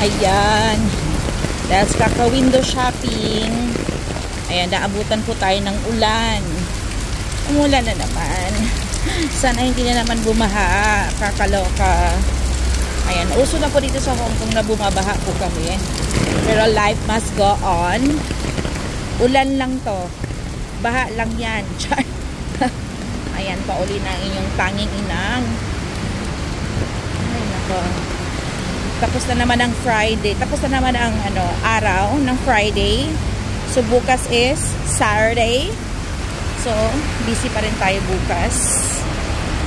Ayan. Let's kaka-window shopping. Ayan, naabutan po tayo ng ulan. Umulan na naman. Sana hindi na naman bumaha. Kakaloka. Ayan, uso na po dito sa Hong Kong na bumabaha po kami. Pero life must go on. Ulan lang to. Baha lang yan. Ayan, pauli na inyong tanging inang. Ay, nako. Tapos na naman ang Friday. Tapos na naman ang araw ng Friday. So, bukas is Saturday. So, busy pa rin tayo bukas.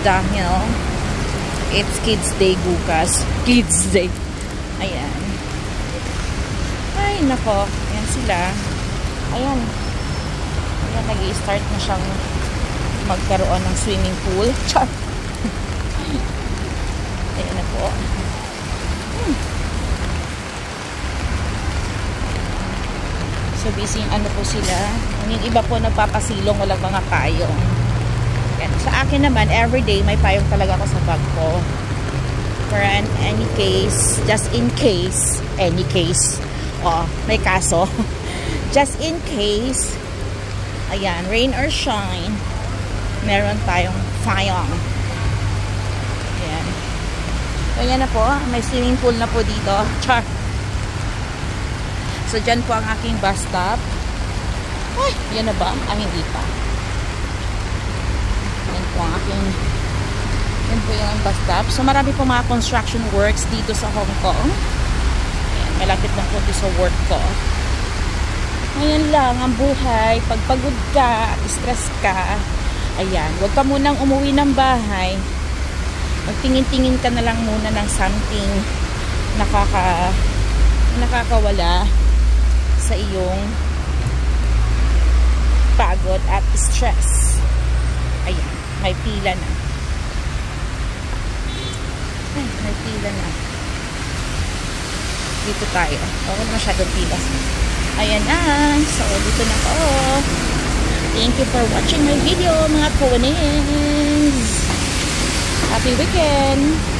Dahil it's Kids Day bukas. Kids Day. Ayan. Ay, nako. Ayan sila. Ayan. Ayan, nag-i-start na siyang magkaroon ng swimming pool. Char! Ayan na po. So, busy yung po sila. Yung iba po nagpapasilong, walang mga payong. Yan. Sa akin naman, everyday may payong talaga ako sa bag ko. For any case, just in case, any case, may kaso. Just in case, ayan, rain or shine, meron tayong payong. Ayan. So, yan na po. May swimming pool na po dito. Char! So, dyan po ang aking bus stop. Ay, yan na ba? Hindi pa. Yan po ang aking yan po yung bus stop. So, marami po mga construction works dito sa Hong Kong. Ayan, malapit lang po dito sa work ko. Ayan lang ang buhay. Pag pagod ka at stress ka, ayan, huwag ka munang umuwi ng bahay. Magtingin-tingin ka na lang muna ng something nakakawala sa iyong pagod at stress. Ayan, may pila na. Ay, may pila na. Dito tayo. Huwag masyadong pila. Ayan na. So, dito na po. Thank you for watching my video, mga Kowanings. Happy weekend!